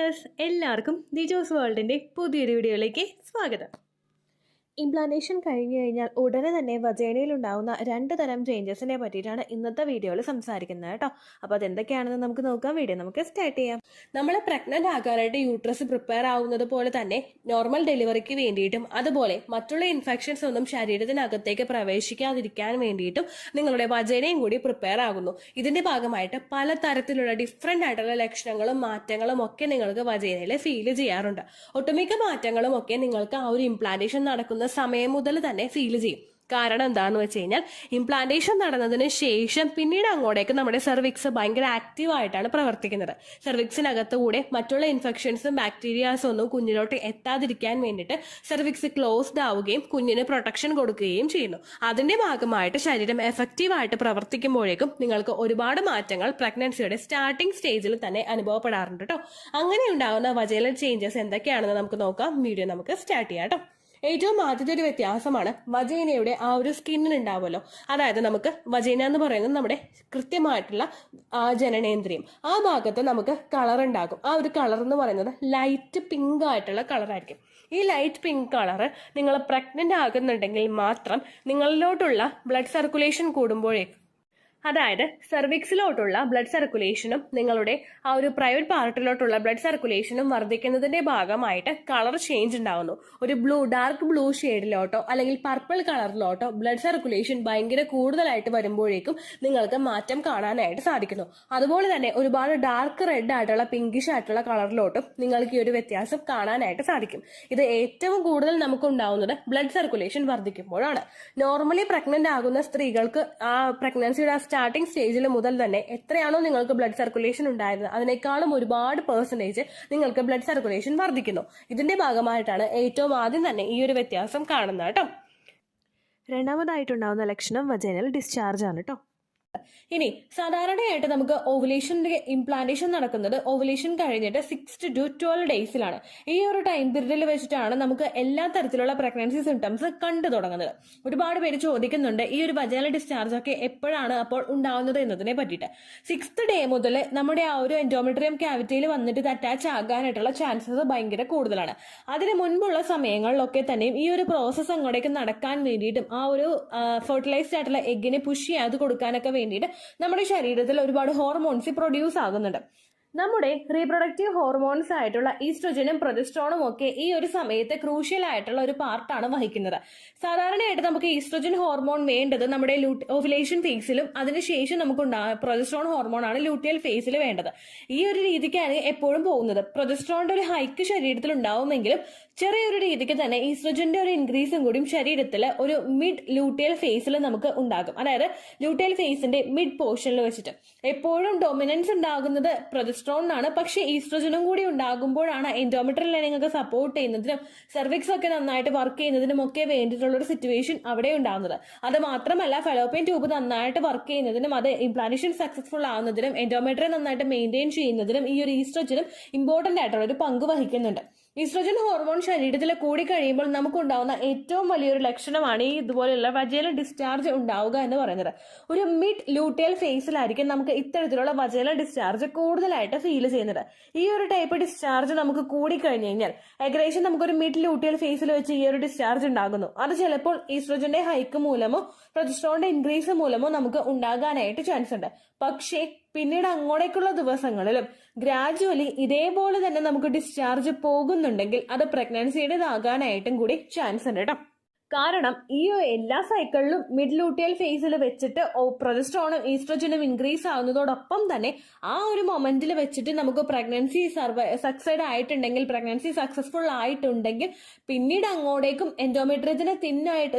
Viewers, എല്ലാവർക്കും ദിജോസ് വേൾഡിൻ്റെ പുതിയൊരു വീഡിയോയിലേക്ക് സ്വാഗതം. ഇംപ്ലാന്റേഷൻ കഴിഞ്ഞു കഴിഞ്ഞാൽ ഉടനെ തന്നെ വജൈനയിൽ ഉണ്ടാകുന്ന 2 തരം ചേഞ്ചസിനെ പറ്റിയിട്ടാണ് ഇന്നത്തെ വീഡിയോയിൽ സംസാരിക്കുന്നത് കേട്ടോ. അപ്പോൾ അതെന്തൊക്കെയാണെന്ന് നമുക്ക് നോക്കാം. വീഡിയോ നമുക്ക് സ്റ്റാർട്ട് ചെയ്യാം. നമ്മൾ പ്രഗ്നന്റ് ആകാനായിട്ട് യൂട്രസ് പ്രിപ്പയർ ആവുന്നത് പോലെ തന്നെ നോർമൽ ഡെലിവറിക്ക് വേണ്ടിയിട്ടും അതുപോലെ മറ്റുള്ള ഇൻഫെക്ഷൻസ് ഒന്നും ശരീരത്തിനകത്തേക്ക് പ്രവേശിക്കാതിരിക്കാൻ വേണ്ടിയിട്ടും നിങ്ങളുടെ വജൈനയും കൂടി പ്രിപ്പയർ ആകുന്നു. ഇതിന്റെ ഭാഗമായിട്ട് പല തരത്തിലുള്ള ഡിഫറെന്റ് ആയിട്ടുള്ള ലക്ഷണങ്ങളും മാറ്റങ്ങളും ഒക്കെ നിങ്ങൾക്ക് വജൈനയിൽ ഫീൽ ചെയ്യാറുണ്ട്. ഒട്ടുമിക്ക മാറ്റങ്ങളും ഒക്കെ നിങ്ങൾക്ക് ആ ഒരു ഇംപ്ലാന്റേഷൻ നടക്കുന്ന സമയം മുതൽ തന്നെ ഫീൽ ചെയ്യും. കാരണം എന്താണെന്ന് വെച്ച് കഴിഞ്ഞാൽ ഇംപ്ലാന്റേഷൻ നടന്നതിന് ശേഷം പിന്നീട് അങ്ങോട്ടേക്ക് നമ്മുടെ സെർവിക്സ് ഭയങ്കര ആക്റ്റീവ് ആയിട്ടാണ് പ്രവർത്തിക്കുന്നത്. സെർവിക്സിനകത്തുകൂടെ മറ്റുള്ള ഇൻഫെക്ഷൻസും ബാക്ടീരിയാസും ഒന്നും കുഞ്ഞിലോട്ട് എത്താതിരിക്കാൻ വേണ്ടിയിട്ട് സെർവിക്സ് ക്ലോസ്ഡ് ആവുകയും കുഞ്ഞിന് പ്രൊട്ടക്ഷൻ കൊടുക്കുകയും ചെയ്യുന്നു. അതിന്റെ ഭാഗമായിട്ട് ശരീരം എഫക്റ്റീവായിട്ട് പ്രവർത്തിക്കുമ്പോഴേക്കും നിങ്ങൾക്ക് ഒരുപാട് മാറ്റങ്ങൾ പ്രഗ്നൻസിയുടെ സ്റ്റാർട്ടിംഗ് സ്റ്റേജിൽ തന്നെ അനുഭവപ്പെടാറുണ്ട് കേട്ടോ. അങ്ങനെ ഉണ്ടാകുന്ന വജൈനൽ ചേഞ്ചസ് എന്തൊക്കെയാണെന്ന് നമുക്ക് നോക്കാം. വീഡിയോ നമുക്ക് സ്റ്റാർട്ട് ചെയ്യാം കേട്ടോ. ഏറ്റവും ആദ്യത്തെ ഒരു വ്യത്യാസമാണ് വജൈനയുടെ ആ ഒരു സ്കിന്നിനുണ്ടാവുമല്ലോ. അതായത് നമുക്ക് വജൈന എന്ന് പറയുന്നത് നമ്മുടെ കൃത്യമായിട്ടുള്ള ജനനേന്ദ്രിയം. ആ ഭാഗത്ത് നമുക്ക് കളർ ഉണ്ടാകും. ആ ഒരു കളർ എന്ന് പറയുന്നത് ലൈറ്റ് പിങ്ക് ആയിട്ടുള്ള കളറായിരിക്കും. ഈ ലൈറ്റ് പിങ്ക് കളറ് നിങ്ങൾ പ്രഗ്നന്റ് ആകുന്നുണ്ടെങ്കിൽ മാത്രം നിങ്ങളിലോട്ടുള്ള ബ്ലഡ് സർക്കുലേഷൻ കൂടുമ്പോഴേക്കും, അതായത് സെർവിക്സിലോട്ടുള്ള ബ്ലഡ് സർക്കുലേഷനും നിങ്ങളുടെ ആ ഒരു പ്രൈവറ്റ് പാർട്ടിലോട്ടുള്ള ബ്ലഡ് സർക്കുലേഷനും വർദ്ധിക്കുന്നതിന്റെ ഭാഗമായിട്ട് കളർ ചേഞ്ച് ഉണ്ടാകുന്നു. ഒരു ഡാർക്ക് ബ്ലൂ ഷെയ്ഡിലോട്ടോ അല്ലെങ്കിൽ പർപ്പിൾ കളറിലോട്ടോ ബ്ലഡ് സർക്കുലേഷൻ ഭയങ്കര കൂടുതലായിട്ട് വരുമ്പോഴേക്കും നിങ്ങൾക്ക് മാറ്റം കാണാനായിട്ട് സാധിക്കുന്നു. അതുപോലെ തന്നെ ഒരുപാട് ഡാർക്ക് റെഡ് ആയിട്ടുള്ള പിങ്കിഷ് ആയിട്ടുള്ള കളറിലോട്ടും നിങ്ങൾക്ക് ഈ ഒരു വ്യത്യാസം കാണാനായിട്ട് സാധിക്കും. ഇത് ഏറ്റവും കൂടുതൽ നമുക്ക് ഉണ്ടാവുന്നത് ബ്ലഡ് സർക്കുലേഷൻ വർദ്ധിക്കുമ്പോഴാണ്. നോർമലി പ്രഗ്നന്റ് ആകുന്ന സ്ത്രീകൾക്ക് ആ പ്രഗ്നൻസിയുടെ സ്റ്റാർട്ടിംഗ് സ്റ്റേജിൽ മുതൽ തന്നെ എത്രയാണോ നിങ്ങൾക്ക് ബ്ലഡ് സർക്കുലേഷൻ ഉണ്ടായിരുന്നത് അതിനേക്കാളും ഒരുപാട് പെർസെന്റേജ് നിങ്ങൾക്ക് ബ്ലഡ് സർക്കുലേഷൻ വർദ്ധിക്കുന്നു. ഇതിന്റെ ഭാഗമായിട്ടാണ് ഏറ്റവും ആദ്യം തന്നെ ഈ ഒരു വ്യത്യാസം കാണുന്നത് കേട്ടോ. രണ്ടാമതായിട്ടുണ്ടാവുന്ന ലക്ഷണം വജൈനൽ ഡിസ്ചാർജ് ആണ് കേട്ടോ. ഇനി സാധാരണയായിട്ട് നമുക്ക് ഓവുലേഷന്റെ ഇംപ്ലാന്റേഷൻ നടക്കുന്നത് ഓവുലേഷൻ കഴിഞ്ഞിട്ട് 6 to 12 ഡേയ്സിലാണ്. ഈ ഒരു ടൈം പീരീഡിൽ വെച്ചിട്ടാണ് നമുക്ക് എല്ലാ തരത്തിലുള്ള പ്രഗ്നൻസി സിംറ്റംസ് കണ്ടു തുടങ്ങുന്നത്. ഒരുപാട് പേര് ചോദിക്കുന്നുണ്ട് ഈ ഒരു വജൈനൽ ഡിസ്ചാർജ് ഒക്കെ എപ്പോഴാണ് അപ്പോൾ ഉണ്ടാവുന്നത് എന്നതിനെ പറ്റിയിട്ട്. 6th ഡേ മുതൽ നമ്മുടെ ആ ഒരു എൻഡോമെട്രിയം ക്യാവിറ്റിയിൽ വന്നിട്ട് ഇത് അറ്റാച്ച് ആകാനായിട്ടുള്ള ചാൻസസ് ഭയങ്കര കൂടുതലാണ്. അതിന് മുൻപുള്ള സമയങ്ങളിലൊക്കെ തന്നെയും ഈ ഒരു പ്രോസസ്സ് അങ്ങോട്ടേക്ക് നടക്കാൻ വേണ്ടിയിട്ടും ആ ഒരു ഫെർട്ടിലൈസ്ഡ് ആയിട്ടുള്ള എഗ്ഗിനെ പുഷ് ചെയ്യാതെ കൊടുക്കാനൊക്കെ വേണ്ടിയിട്ട് നമ്മുടെ ശരീരത്തിൽ ഒരുപാട് ഹോർമോൺസ് പ്രൊഡ്യൂസ് ആകുന്നുണ്ട്. നമ്മുടെ റീപ്രൊഡക്റ്റീവ് ഹോർമോൺസ് ആയിട്ടുള്ള ഈസ്ട്രോജനും പ്രൊജസ്ട്രോണും ഒക്കെ ഈ ഒരു സമയത്ത് ക്രൂഷ്യൽ ആയിട്ടുള്ള ഒരു പാർട്ടാണ് വഹിക്കുന്നത്. സാധാരണയായിട്ട് നമുക്ക് ഈസ്ട്രോജൻ ഹോർമോൺ വേണ്ടത് നമ്മുടെ ഓവുലേഷൻ ഫേസിലും അതിനുശേഷം നമുക്ക് പ്രൊജസ്ട്രോൺ ഹോർമോൺ ആണ് ലൂട്ടിയൽ ഫേസിൽ വേണ്ടത്. ഈ ഒരു രീതിക്കാണ് എപ്പോഴും പോകുന്നത്. പ്രൊജസ്ട്രോണിന്റെ ഒരു ഹൈക്ക് ശരീരത്തിൽ ഉണ്ടാവുമെങ്കിലും ചെറിയൊരു രീതിക്ക് തന്നെ ഈസ്ട്രോജന്റെ ഒരു ഇൻക്രീസും കൂടിയും ശരീരത്തിൽ ഒരു മിഡ് ലൂട്ടിയൽ ഫേസിൽ നമുക്ക് ഉണ്ടാകും. അതായത് ലൂട്ടിയൽ ഫേസിന്റെ മിഡ് പോർഷനിൽ വെച്ചിട്ട് എപ്പോഴും ഡൊമിനൻസ് ഉണ്ടാകുന്നത് പ്രൊജസ്ട്രോണിനാണ്. പക്ഷേ ഈസ്ട്രോജനും കൂടി ഉണ്ടാകുമ്പോഴാണ് എൻഡോമെട്രിയൽ ലൈനിങ് സപ്പോർട്ട് ചെയ്യുന്നതിനും സെർവിക്സ് ഒക്കെ നന്നായിട്ട് വർക്ക് ചെയ്യുന്നതിനും ഒക്കെ വേണ്ടിയിട്ടുള്ള ഒരു സിറ്റുവേഷൻ അവിടെ ഉണ്ടാകുന്നത്. അത് മാത്രമല്ല ഫലോപ്പിയൻ ട്യൂബ് നന്നായിട്ട് വർക്ക് ചെയ്യുന്നതിനും അത് ഇംപ്ലാന്റേഷൻ സക്സസ്ഫുൾ ആവുന്നതിനും എൻഡോമെട്രിയം നന്നായിട്ട് മെയിൻറ്റെയിൻ ചെയ്യുന്നതിനും ഈ ഒരു ഈസ്ട്രോജനും ഇമ്പോർട്ടന്റ് ആയിട്ടുള്ള ഒരു പങ്ക് വഹിക്കുന്നുണ്ട്. ഈസ്ട്രോജൻ ഹോർമോൺ ശരീരത്തിൽ കൂടി കഴിയുമ്പോൾ നമുക്കുണ്ടാവുന്ന ഏറ്റവും വലിയൊരു ലക്ഷണമാണ് ഈ ഇതുപോലെയുള്ള വജൈനൽ ഡിസ്ചാർജ് ഉണ്ടാവുക എന്ന് പറയുന്നത്. ഒരു മിഡ് ലൂട്ടിയൽ ഫേസിലായിരിക്കും നമുക്ക് ഇത്തരത്തിലുള്ള വജൈനൽ ഡിസ്ചാർജ് കൂടുതലായിട്ട് ഫീൽ ചെയ്യുന്നത്. ഈ ഒരു ടൈപ്പ് ഡിസ്ചാർജ് നമുക്ക് കൂടി കഴിഞ്ഞു കഴിഞ്ഞാൽ ഏകദേശം നമുക്കൊരു മിഡ് ലൂട്ടിയൽ ഫേസിൽ വെച്ച് ഈ ഒരു ഡിസ്ചാർജ് ഉണ്ടാകുന്നു. അത് ചിലപ്പോൾ ഈസ്ട്രോജന്റെ ഹൈക്ക് മൂലമോ പ്രൊജസ്ട്രോണിന്റെ ഇൻക്രീസ് മൂലമോ നമുക്ക് ഉണ്ടാകാനായിട്ട് ചാൻസ് ഉണ്ട്. പക്ഷേ പിന്നീട് അങ്ങോട്ടേക്കുള്ള ദിവസങ്ങളിലും ഗ്രാജുവലി ഇതേപോലെ തന്നെ നമുക്ക് ഡിസ്ചാർജ് പോകുന്നുണ്ടെങ്കിൽ അത് പ്രഗ്നൻസിയുടേതാകാനായിട്ടും കൂടി ചാൻസ് ഉണ്ട് കേട്ടോ. കാരണം ഈ എല്ലാ സൈക്കിളിലും മിഡ് ലൂട്ടിയൽ ഫേസിൽ വെച്ചിട്ട് പ്രൊജസ്ട്രോണും ഈസ്ട്രോജനും ഇൻക്രീസ് ആവുന്നതോടൊപ്പം തന്നെ ആ ഒരു മൊമെന്റിൽ വെച്ചിട്ട് നമുക്ക് പ്രഗ്നൻസി സക്സൈഡ് ആയിട്ടുണ്ടെങ്കിൽ പ്രഗ്നൻസി സക്സസ്ഫുൾ ആയിട്ടുണ്ടെങ്കിൽ പിന്നീട് അങ്ങോട്ടേക്കും എൻഡോമെട്രിയത്തിനെ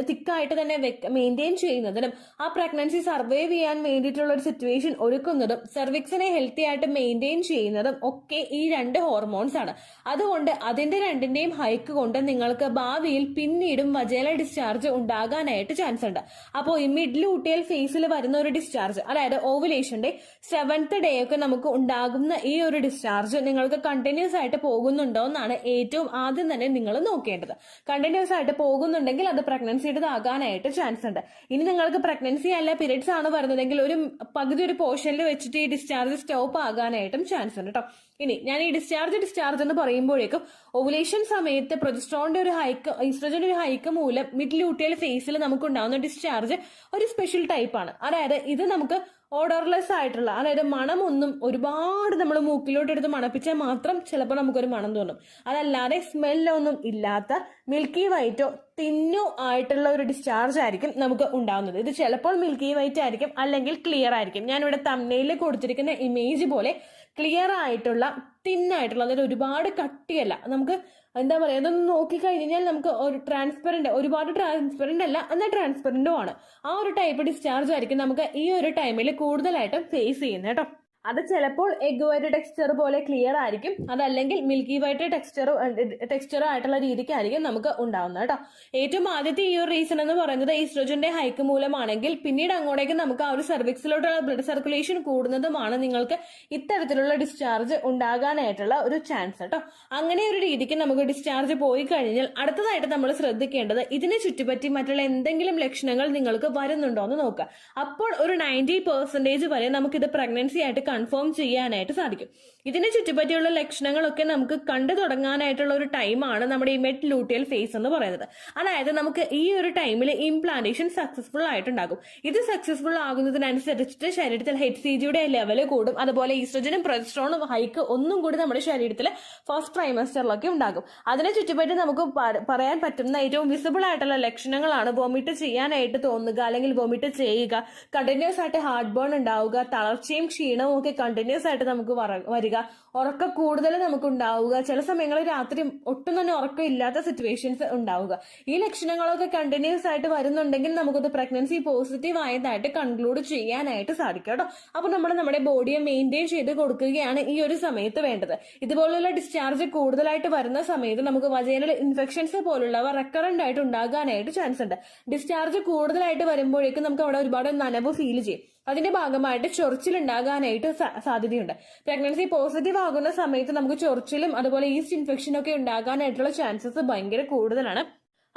തിക്കായിട്ട് തന്നെ മെയിൻറ്റെയിൻ ചെയ്യുന്നതിനും ആ പ്രഗ്നൻസി സർവൈവ് ചെയ്യാൻ വേണ്ടിയിട്ടുള്ള ഒരു സിറ്റുവേഷൻ ഒരുക്കുന്നതും സെർവിക്സിനെ ഹെൽത്തി ആയിട്ട് മെയിൻറ്റെയിൻ ചെയ്യുന്നതും ഒക്കെ ഈ 2 ഹോർമോൺസ് ആണ്. അതുകൊണ്ട് അതിന്റെ രണ്ടിന്റെയും ഹൈക്ക് കൊണ്ട് നിങ്ങൾക്ക് ഭാവിയിൽ പിന്നീടും വജൈനൽ ഡിസ്ചാർജ് ഉണ്ടാകാനായിട്ട് ചാൻസ് ഉണ്ട്. അപ്പോൾ ഈ മിഡ് ലൂട്ടിയൽ ഫേസിൽ വരുന്ന ഒരു ഡിസ്ചാർജ്, അതായത് ഓവുലേഷന്റെ 7th ഡേ ഒക്കെ നമുക്ക് ഉണ്ടാകുന്ന ഈ ഒരു ഡിസ്ചാർജ് നിങ്ങൾക്ക് കണ്ടിന്യൂസ് ആയിട്ട് പോകുന്നുണ്ടോ എന്നാണ് ഏറ്റവും ആദ്യം തന്നെ നിങ്ങൾ നോക്കേണ്ടത്. കണ്ടിന്യൂസ് ആയിട്ട് പോകുന്നുണ്ടെങ്കിൽ അത് പ്രഗ്നൻസിയുടേതാകാനായിട്ട് ചാൻസ് ഉണ്ട്. ഇനി നിങ്ങൾക്ക് പ്രഗ്നൻസി അല്ല പീരിയഡ്സ് ആണ് വരുന്നതെങ്കിൽ ഒരു പകുതി ഒരു പോർഷനിൽ വെച്ചിട്ട് ഈ ഡിസ്ചാർജ് സ്റ്റോപ്പ് ആകാനായിട്ടും ചാൻസ് ഉണ്ട് കേട്ടോ. ഇനി ഞാൻ ഈ ഡിസ്ചാർജ് എന്ന് പറയുമ്പോഴേക്കും ഓവുലേഷൻ സമയത്ത് പ്രൊജസ്ട്രോണിന്റെ ഒരു ഹൈക്ക്, ഈസ്ട്രജന്റെ ഒരു ഹൈക്ക് മൂലം മിഡ് ലൂട്ടിയൽ ഫേസിൽ നമുക്ക് ഉണ്ടാകുന്ന ഡിസ്ചാർജ് ഒരു സ്പെഷ്യൽ ടൈപ്പാണ്. അതായത് ഇത് നമുക്ക് ഓഡർലെസ് ആയിട്ടുള്ള, അതായത് മണമൊന്നും ഒരുപാട് നമ്മൾ മൂക്കിലോട്ട് എടുത്ത് മണപ്പിച്ചാൽ മാത്രം ചിലപ്പോൾ നമുക്കൊരു മണം തോന്നും. അതല്ലാതെ സ്മെല്ലൊന്നും ഇല്ലാത്ത മിൽക്കി വൈറ്റോ തിന്നോ ആയിട്ടുള്ള ഒരു ഡിസ്ചാർജ് ആയിരിക്കും നമുക്ക് ഉണ്ടാവുന്നത്. ഇത് ചിലപ്പോൾ മിൽക്കി വൈറ്റ് ആയിരിക്കും, അല്ലെങ്കിൽ ക്ലിയർ ആയിരിക്കും. ഞാനിവിടെ തംബ്നെയിലിൽ കൊടുത്തിരിക്കുന്ന ഇമേജ് പോലെ ക്ലിയർ ആയിട്ടുള്ള തിന്നായിട്ടുള്ള, അതായത് ഒരുപാട് കട്ടിയല്ല, നമുക്ക് എന്താ പറയുക, അതൊന്ന് നോക്കിക്കഴിഞ്ഞാൽ നമുക്ക് ഒരു ട്രാൻസ്പെറന്റ്, ഒരുപാട് ട്രാൻസ്പെറന്റ് അല്ല എന്നാൽ ട്രാൻസ്പെറന്റും ആണ്. ആ ഒരു ടൈപ്പ് ഡിസ്ചാർജ് ആയിരിക്കും നമുക്ക് ഈ ഒരു ടൈമിൽ കൂടുതലായിട്ടും ഫേസ് ചെയ്യുന്നത് കേട്ടോ. അത് ചിലപ്പോൾ എഗ് വൈറ്റ് ടെക്സ്ചർ പോലെ ക്ലിയർ ആയിരിക്കും, അതല്ലെങ്കിൽ മിൽക്കി വൈറ്റ് ടെക്സ്ചർ ആയിട്ടുള്ള രീതിക്കായിരിക്കും നമുക്ക് ഉണ്ടാവുന്നത് കേട്ടോ. ഏറ്റവും ആദ്യത്തെ ഈ ഒരു റീസൺ എന്ന് പറയുന്നത് ഈസ്ട്രോജന്റെ ഹൈക്ക് മൂലമാണെങ്കിൽ പിന്നീട് അങ്ങോട്ടേക്ക് നമുക്ക് ആ ഒരു സെർവിക്സിലോട്ടുള്ള ബ്ലഡ് സർക്കുലേഷൻ കൂടുന്നതുമാണ് നിങ്ങൾക്ക് ഇത്തരത്തിലുള്ള ഡിസ്ചാർജ് ഉണ്ടാകാനായിട്ടുള്ള ഒരു ചാൻസ് കേട്ടോ. അങ്ങനെ ഒരു രീതിക്ക് നമുക്ക് ഡിസ്ചാർജ് പോയി കഴിഞ്ഞാൽ അടുത്തതായിട്ട് നമ്മൾ ശ്രദ്ധിക്കേണ്ടത് ഇതിനെ ചുറ്റിപ്പറ്റി മറ്റുള്ള എന്തെങ്കിലും ലക്ഷണങ്ങൾ നിങ്ങൾക്ക് വരുന്നുണ്ടോ എന്ന് നോക്കുക. അപ്പോൾ ഒരു 90% വരെ നമുക്കിത് പ്രഗ്നൻസി ആയിട്ട് കൺഫേം ചെയ്യാനായിട്ട് സാധിക്കും. ഇതിനെ ചുറ്റിപ്പറ്റിയുള്ള ലക്ഷണങ്ങളൊക്കെ നമുക്ക് കണ്ടു തുടങ്ങാനായിട്ടുള്ള ഒരു ടൈമാണ് നമ്മുടെ ഈ മിഡ് ലൂട്ടിയൽ ഫേസ് എന്ന് പറയുന്നത്. അതായത് നമുക്ക് ഈ ഒരു ടൈമിൽ ഇംപ്ലാന്റേഷൻ സക്സസ്ഫുൾ ആയിട്ടുണ്ടാകും. ഇത് സക്സസ്ഫുൾ ആകുന്നതിനനുസരിച്ചിട്ട് ശരീരത്തിൽ HCGയുടെ ലെവൽ കൂടും. അതുപോലെ ഈസ്ട്രജനും പ്രൊജസ്ട്രോണും ഹൈക്ക് ഒന്നും കൂടി നമ്മുടെ ശരീരത്തിൽ ഫസ്റ്റ് ട്രൈമസ്റ്ററിലൊക്കെ ഉണ്ടാകും. അതിനെ ചുറ്റിപ്പറ്റി നമുക്ക് പറയാൻ പറ്റുന്ന ഏറ്റവും വിസിബിൾ ആയിട്ടുള്ള ലക്ഷണങ്ങളാണ് വൊമിറ്റ് ചെയ്യാനായിട്ട് തോന്നുക, അല്ലെങ്കിൽ വൊമിറ്റ് ചെയ്യുക, കണ്ടിന്യൂസ് ആയിട്ട് ഹാർട്ട് ബേൺ ഉണ്ടാവുക, തളർച്ചയും ക്ഷീണവും ഒക്കെ കണ്ടിന്യൂസ് ആയിട്ട് നമുക്ക് വരിക, ഉറക്ക കൂടുതൽ നമുക്ക് ഉണ്ടാവുക, ചില സമയങ്ങളിൽ രാത്രി ഒട്ടും തന്നെ ഉറക്കം ഇല്ലാത്ത സിറ്റുവേഷൻസ് ഉണ്ടാവുക. ഈ ലക്ഷണങ്ങളൊക്കെ കണ്ടിന്യൂസ് ആയിട്ട് വരുന്നുണ്ടെങ്കിൽ നമുക്കത് പ്രഗ്നൻസി പോസിറ്റീവ് ആയതായിട്ട് കൺക്ലൂഡ് ചെയ്യാനായിട്ട് സാധിക്കും കേട്ടോ. അപ്പൊ നമ്മൾ നമ്മുടെ ബോഡിയെ മെയിൻറ്റെയിൻ ചെയ്ത് കൊടുക്കുകയാണ് ഈ ഒരു സമയത്ത് വേണ്ടത്. ഇതുപോലുള്ള ഡിസ്ചാർജ് കൂടുതലായിട്ട് വരുന്ന സമയത്ത് നമുക്ക് വജൈനൽ ഇൻഫെക്ഷൻസ് പോലുള്ളവ റെക്കറന്റ് ആയിട്ട് ഉണ്ടാകാനായിട്ട് ചാൻസ് ഉണ്ട്. ഡിസ്ചാർജ് കൂടുതലായിട്ട് വരുമ്പോഴേക്കും നമുക്ക് അവിടെ ഒരുപാട് നനവ് ഫീൽ ചെയ്യും. അതിന്റെ ഭാഗമായിട്ട് ചൊറിച്ചിൽ ഉണ്ടാകാനായിട്ട് സാധ്യതയുണ്ട്. പ്രഗ്നൻസി പോസിറ്റീവ് ആകുന്ന സമയത്ത് നമുക്ക് ചൊറിച്ചിലും അതുപോലെ ഈസ്റ്റ് ഇൻഫെക്ഷനും ഒക്കെ ഉണ്ടാകാനായിട്ടുള്ള ചാൻസസ് ഭയങ്കര കൂടുതലാണ്.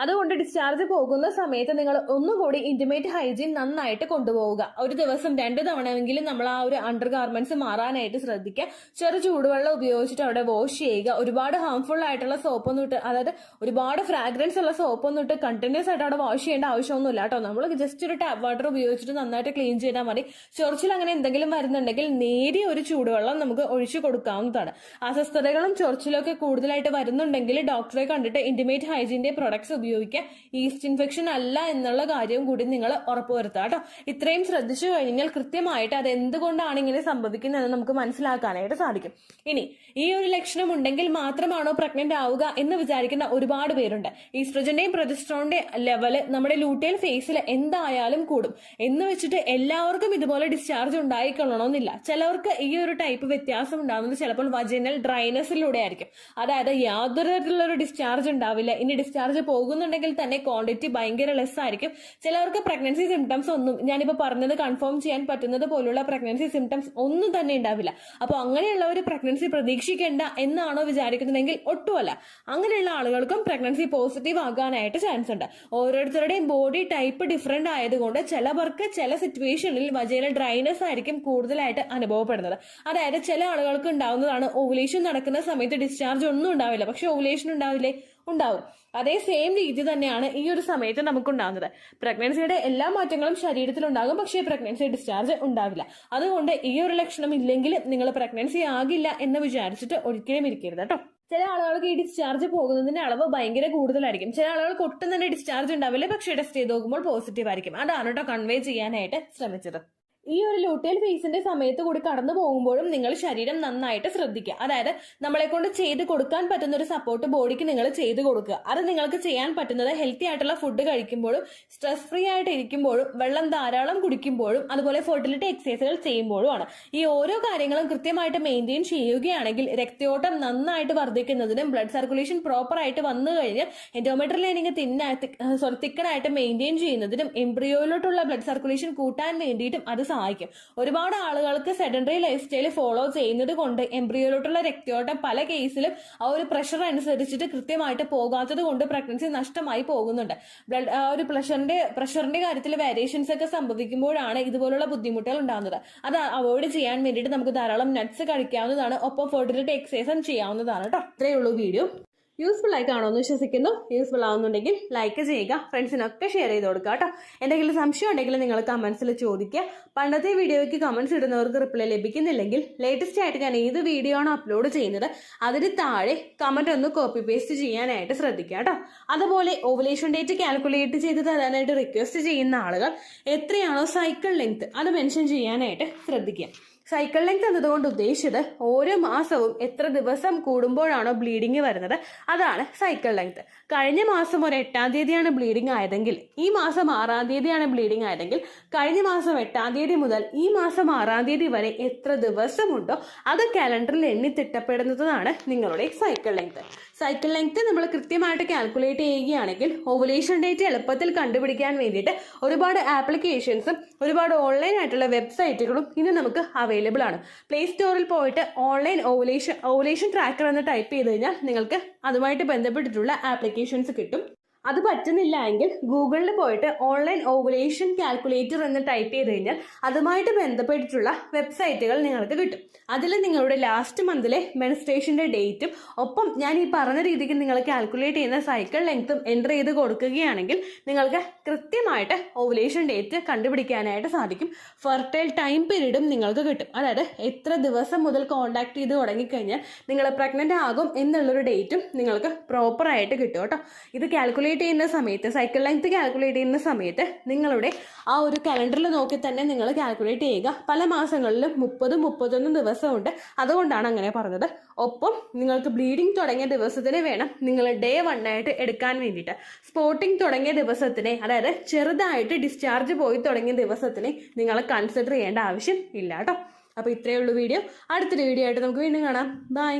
അതുകൊണ്ട് ഡിസ്ചാർജ് പോകുന്ന സമയത്ത് നിങ്ങൾ ഒന്നുകൂടി ഇന്റിമേറ്റ് ഹൈജീൻ നന്നായിട്ട് കൊണ്ടുപോവുക. ഒരു ദിവസം 2 തവണയെങ്കിലും നമ്മൾ ആ ഒരു അണ്ടർ ഗാർമെന്റ്സ് മാറാനായിട്ട് ശ്രദ്ധിക്കുക. ചെറു ചൂടുവെള്ളം ഉപയോഗിച്ചിട്ട് അവിടെ വാഷ് ചെയ്യുക. ഒരുപാട് ഹാംഫുൾ ആയിട്ടുള്ള സോപ്പൊന്നും ഇട്ട്, അതായത് ഒരുപാട് ഫ്രാഗ്രൻസ് ഉള്ള സോപ്പൊന്നും ഇട്ട് കണ്ടിന്യൂസ് ആയിട്ട് അവിടെ വാഷ് ചെയ്യേണ്ട ആവശ്യമൊന്നുമില്ല കേട്ടോ. നമ്മൾ ജസ്റ്റ് ഒരു ടാപ്പ് വാട്ടർ ഉപയോഗിച്ചിട്ട് നന്നായിട്ട് ക്ലീൻ ചെയ്താൽ മതി. ചൊറിച്ചിൽ അങ്ങനെ എന്തെങ്കിലും വരുന്നുണ്ടെങ്കിൽ നേരിയ ഒരു ചൂടുവെള്ളം നമുക്ക് ഒഴിച്ചു കൊടുക്കാവുന്നതാണ്. അസ്വസ്ഥതകളും ചൊറിച്ചിലും ഒക്കെ കൂടുതലായിട്ട് വരുന്നുണ്ടെങ്കിൽ ഡോക്ടറെ കണ്ടിട്ട് ഇന്റിമേറ്റ് ഹൈജീന്റെ പ്രൊഡക്ട്സ് ഉപയോഗിക്കുക. ഈസ്റ്റ് ഇൻഫെക്ഷൻ അല്ല എന്നുള്ള കാര്യവും കൂടി നിങ്ങൾ ഉറപ്പുവരുത്തുക കേട്ടോ. ഇത്രയും ശ്രദ്ധിച്ചു കഴിഞ്ഞാൽ കൃത്യമായിട്ട് അത് എന്തുകൊണ്ടാണ് ഇങ്ങനെ സംഭവിക്കുന്നത് നമുക്ക് മനസ്സിലാക്കാനായിട്ട് സാധിക്കും. ഇനി ഈ ഒരു ലക്ഷണം ഉണ്ടെങ്കിൽ മാത്രമാണോ പ്രഗ്നന്റ് ആവുക എന്ന് വിചാരിക്കുന്ന ഒരുപാട് പേരുണ്ട്. ഈസ്ട്രജന്റെയും പ്രൊജസ്ട്രോണിന്റെയും ലെവല് നമ്മുടെ ലൂട്ടിയൽ ഫേസിൽ എന്തായാലും കൂടും എന്ന് വെച്ചിട്ട് എല്ലാവർക്കും ഇതുപോലെ ഡിസ്ചാർജ് ഉണ്ടായിക്കൊള്ളണമെന്നില്ല. ചിലവർക്ക് ഈ ഒരു ടൈപ്പ് വ്യത്യാസം ഉണ്ടാകുന്നത് ചിലപ്പോൾ വജൈനൽ ഡ്രൈനസിലൂടെ ആയിരിക്കും. അതായത് യാതൊരു തരത്തിലുള്ള ഒരു ഡിസ്ചാർജ് ഉണ്ടാവില്ല. ഇനി ഡിസ്ചാർജ് പോകുന്നുണ്ടെങ്കിൽ തന്നെ ക്വാണ്ടിറ്റി ഭയങ്കര ലെസ് ആയിരിക്കും. ചിലവർക്ക് പ്രഗ്നൻസി സിംറ്റംസ് ഒന്നും, ഞാനിപ്പോൾ പറഞ്ഞത് കൺഫേം ചെയ്യാൻ പറ്റുന്നത് പോലുള്ള പ്രഗ്നൻസി സിംറ്റംസ് ഒന്നും തന്നെ ഉണ്ടാവില്ല. അപ്പോൾ അങ്ങനെയുള്ള ഒരു പ്രഗ്നൻസി പ്രതീക്ഷിക്കേണ്ട എന്നാണോ വിചാരിക്കുന്നതെങ്കിൽ ഒട്ടുമല്ല. അങ്ങനെയുള്ള ആളുകൾക്കും പ്രഗ്നൻസി പോസിറ്റീവ് ആകാനായിട്ട് ചാൻസ് ഉണ്ട്. ഓരോരുത്തരുടെയും ബോഡി ടൈപ്പ് ഡിഫറെന്റ് ആയതുകൊണ്ട് ചിലവർക്ക് ചില സിറ്റുവേഷനിൽ വജൈനൽ ഡ്രൈനസ് ആയിരിക്കും കൂടുതലായിട്ട് അനുഭവപ്പെടുന്നത്. അതായത് ചില ആളുകൾക്ക് ഉണ്ടാവുന്നതാണ് ഓവുലേഷൻ നടക്കുന്ന സമയത്ത് ഡിസ്ചാർജ് ഒന്നും ഉണ്ടാവില്ല, പക്ഷെ ഓവുലേഷൻ ഉണ്ടാവില്ലേ? ഉണ്ടാവും. അതേ സെയിം രീതി തന്നെയാണ് ഈ ഒരു സമയത്ത് നമുക്കുണ്ടാകുന്നത്. പ്രഗ്നൻസിയുടെ എല്ലാ മാറ്റങ്ങളും ശരീരത്തിലുണ്ടാകും, പക്ഷേ പ്രഗ്നൻസി ഡിസ്ചാർജ് ഉണ്ടാവില്ല. അതുകൊണ്ട് ഈ ഒരു ലക്ഷണം ഇല്ലെങ്കിൽ നിങ്ങൾ പ്രഗ്നൻസി ആകില്ല എന്ന് വിചാരിച്ചിട്ട് ഒരിക്കലും ഇരിക്കരുത് കേട്ടോ. ചില ആളുകൾക്ക് ഈ ഡിസ്ചാർജ് പോകുന്നതിന്റെ അളവ് ഭയങ്കര കൂടുതലായിരിക്കും. ചില ആളുകൾക്ക് ഒട്ടും തന്നെ ഡിസ്ചാർജ് ഉണ്ടാവില്ല, പക്ഷേ ടെസ്റ്റ് ചെയ്ത് നോക്കുമ്പോൾ പോസിറ്റീവ് ആയിരിക്കും. അതാണ് കേട്ടോ കൺവേ ചെയ്യാനായിട്ട് ശ്രമിച്ചത്. ഈ ഒരു ലൂട്ടിയൽ ഫേസിന്റെ സമയത്ത് കൂടി കടന്നു പോകുമ്പോഴും നിങ്ങൾ ശരീരം നന്നായിട്ട് ശ്രദ്ധിക്കുക. അതായത് നമ്മളെ കൊണ്ട് ചെയ്ത് കൊടുക്കാൻ പറ്റുന്ന ഒരു സപ്പോർട്ട് ബോഡിക്ക് നിങ്ങൾ ചെയ്ത് കൊടുക്കുക. അത് നിങ്ങൾക്ക് ചെയ്യാൻ പറ്റുന്നത് ഹെൽത്തി ആയിട്ടുള്ള ഫുഡ് കഴിക്കുമ്പോഴും സ്ട്രെസ് ഫ്രീ ആയിട്ട് ഇരിക്കുമ്പോഴും വെള്ളം ധാരാളം കുടിക്കുമ്പോഴും അതുപോലെ ഫെർട്ടിലിറ്റി എക്സസൈസുകൾ ചെയ്യുമ്പോഴുമാണ്. ഈ ഓരോ കാര്യങ്ങളും കൃത്യമായിട്ട് മെയിൻറ്റെയിൻ ചെയ്യുകയാണെങ്കിൽ രക്തയോട്ടം നന്നായിട്ട് വർദ്ധിക്കുന്നതിനും ബ്ലഡ് സർക്കുലേഷൻ പ്രോപ്പർ ആയിട്ട് വന്നു കഴിഞ്ഞ് എൻഡോമെട്രിയൽ ലൈനിങ് തിക്കണായിട്ട് മെയിൻറ്റെയിൻ ചെയ്യുന്നതിനും എംബ്രിയോയിലോട്ടുള്ള ബ്ലഡ് സർക്കുലേഷൻ കൂട്ടാൻ വേണ്ടിയിട്ടും അത് സഹായിക്കും. ഒരുപാട് ആളുകൾക്ക് സെഡൻഡറി ലൈഫ് സ്റ്റൈൽ ഫോളോ ചെയ്യുന്നത് കൊണ്ട് എംബ്രിയോയിലോട്ടുള്ള രക്തയോട്ടം പല കേസിലും ആ ഒരു പ്രഷർ അനുസരിച്ചിട്ട് കൃത്യമായിട്ട് പോകാത്തത് കൊണ്ട് പ്രഗ്നൻസി നഷ്ടമായി പോകുന്നുണ്ട്. ഒരു പ്രഷറിന്റെ കാര്യത്തിൽ വേരിയേഷൻസ് ഒക്കെ സംഭവിക്കുമ്പോഴാണ് ഇതുപോലുള്ള ബുദ്ധിമുട്ടുകൾ ഉണ്ടാകുന്നത്. അത് അവോയ്ഡ് ചെയ്യാൻ വേണ്ടിയിട്ട് നമുക്ക് ധാരാളം നട്ട്സ് കഴിക്കാവുന്നതാണ്. ഒപ്പം ഫെർട്ടിലിറ്റി എക്സസൈസും ചെയ്യാവുന്നതാണ് കേട്ടോ. ഇത്രയേ ഉള്ളൂ വീഡിയോ. യൂസ്ഫുൾ ആയി കാണുമെന്ന് വിശ്വസിക്കുന്നു. യൂസ്ഫുൾ ആവുന്നുണ്ടെങ്കിൽ ലൈക്ക് ചെയ്യുക, ഫ്രണ്ട്സിനൊക്കെ ഷെയർ ചെയ്ത് കൊടുക്കുക കേട്ടോ. എന്തെങ്കിലും സംശയം ഉണ്ടെങ്കിൽ നിങ്ങൾ കമന്റ്സിൽ ചോദിക്കുക. പണ്ടത്തെ വീഡിയോയ്ക്ക് കമന്റ്സ് ഇടുന്നവർക്ക് റിപ്ലൈ ലഭിക്കുന്നില്ലെങ്കിൽ ലേറ്റസ്റ്റ് ആയിട്ട് ഞാൻ ഏത് വീഡിയോ ആണോ അപ്ലോഡ് ചെയ്യുന്നത് അതിന് താഴെ കമന്റ് ഒന്ന് കോപ്പി പേസ്റ്റ് ചെയ്യാനായിട്ട് ശ്രദ്ധിക്കുക കേട്ടോ. അതുപോലെ ഓവുലേഷൻ ഡേറ്റ് കാൽക്കുലേറ്റ് ചെയ്ത് തരാനായിട്ട് റിക്വസ്റ്റ് ചെയ്യുന്ന ആളുകൾ എത്രയാണോ സൈക്കിൾ ലെങ്ത് അത് മെൻഷൻ ചെയ്യാനായിട്ട് ശ്രദ്ധിക്കുക. സൈക്കിൾ ലെങ്ത് എന്നതുകൊണ്ട് ഉദ്ദേശിച്ചത് ഓരോ മാസവും എത്ര ദിവസം കൂടുമ്പോഴാണോ ബ്ലീഡിങ് വരുന്നത് അതാണ് സൈക്കിൾ ലെങ്ത്. കഴിഞ്ഞ മാസം ഒരു 8-ാം തീയതിയാണ് ബ്ലീഡിങ് ആയതെങ്കിൽ ഈ മാസം 6-ാം തീയതിയാണ് ബ്ലീഡിങ് ആയതെങ്കിൽ കഴിഞ്ഞ മാസം 8-ാം തീയതി മുതൽ ഈ മാസം 6-ാം തീയതി വരെ എത്ര ദിവസമുണ്ടോ അത് കാലണ്ടറിൽ എണ്ണി തിട്ടപ്പെടുന്നതാണ് നിങ്ങളുടെ സൈക്കിൾ ലെങ്ത്. സൈക്കിൾ ലെങ്ത് നമ്മൾ കൃത്യമായിട്ട് കാൽക്കുലേറ്റ് ചെയ്യുകയാണെങ്കിൽ ഓവുലേഷൻ ഡേറ്റ് എളുപ്പത്തിൽ കണ്ടുപിടിക്കാൻ വേണ്ടിയിട്ട് ഒരുപാട് ആപ്ലിക്കേഷൻസും ഒരുപാട് ഓൺലൈൻ ആയിട്ടുള്ള വെബ്സൈറ്റുകളും ഇന്ന് നമുക്ക് അവൈലബിൾ ആണ്. പ്ലേ സ്റ്റോറിൽ പോയിട്ട് ഓൺലൈൻ ഓവുലേഷൻ ട്രാക്കർ എന്ന് ടൈപ്പ് ചെയ്ത് കഴിഞ്ഞാൽ നിങ്ങൾക്ക് അതുമായിട്ട് ബന്ധപ്പെട്ടിട്ടുള്ള ആപ്ലിക്കേഷൻസ് കിട്ടും. അത് പറ്റുന്നില്ല എങ്കിൽ ഗൂഗിളിൽ പോയിട്ട് ഓൺലൈൻ ഓവുലേഷൻ കാൽക്കുലേറ്റർ എന്ന് ടൈപ്പ് ചെയ്ത് കഴിഞ്ഞാൽ അതുമായിട്ട് ബന്ധപ്പെട്ടിട്ടുള്ള വെബ്സൈറ്റുകൾ നിങ്ങൾക്ക് കിട്ടും. അതിൽ നിങ്ങളുടെ ലാസ്റ്റ് മന്തിലെ മെൻസ്ട്രേഷന്റെ ഡേറ്റും ഒപ്പം ഞാൻ ഈ പറഞ്ഞ രീതിക്ക് നിങ്ങൾ കാൽക്കുലേറ്റ് ചെയ്യുന്ന സൈക്കിൾ ലെങ്ത്തും എൻ്റർ ചെയ്ത് കൊടുക്കുകയാണെങ്കിൽ നിങ്ങൾക്ക് കൃത്യമായിട്ട് ഓവുലേഷൻ ഡേറ്റ് കണ്ടുപിടിക്കാനായിട്ട് സാധിക്കും. ഫെർട്ടൈൽ ടൈം പീരീഡും നിങ്ങൾക്ക് കിട്ടും. അതായത് എത്ര ദിവസം മുതൽ കോൺടാക്ട് ചെയ്ത് തുടങ്ങിക്കഴിഞ്ഞാൽ നിങ്ങൾ പ്രഗ്നന്റ് ആകും എന്നുള്ളൊരു ഡേറ്റും നിങ്ങൾക്ക് പ്രോപ്പറായിട്ട് കിട്ടും കേട്ടോ. ഇത് കാൽക്കുലേറ്റ് ചെയ്യുന്ന സമയത്ത് സൈക്കിൾ ലെങ്ത് കാൽക്കുലേറ്റ് ചെയ്യുന്ന സമയത്ത് നിങ്ങളുടെ ആ ഒരു കലണ്ടറിൽ നോക്കി തന്നെ നിങ്ങൾ കാൽക്കുലേറ്റ് ചെയ്യുക. പല മാസങ്ങളിലും 30-31 ദിവസമുണ്ട്. അതുകൊണ്ടാണ് അങ്ങനെ പറഞ്ഞത്. ഒപ്പം നിങ്ങൾക്ക് ബ്ലീഡിങ് തുടങ്ങിയ ദിവസത്തിന് വേണം നിങ്ങൾ ഡേ 1 ആയിട്ട് എടുക്കാൻ വേണ്ടിയിട്ട്. സ്പോട്ടിങ് തുടങ്ങിയ ദിവസത്തിനെ അതായത് ചെറുതായിട്ട് ഡിസ്ചാർജ് പോയി തുടങ്ങിയ ദിവസത്തിനെ നിങ്ങൾ കൺസിഡർ ചെയ്യേണ്ട ആവശ്യം ഇല്ല കേട്ടോ. അപ്പോൾ ഇത്രയേ ഉള്ളൂ വീഡിയോ. അടുത്തൊരു വീഡിയോ ആയിട്ട് നമുക്ക് വീണ്ടും കാണാം. ബൈ.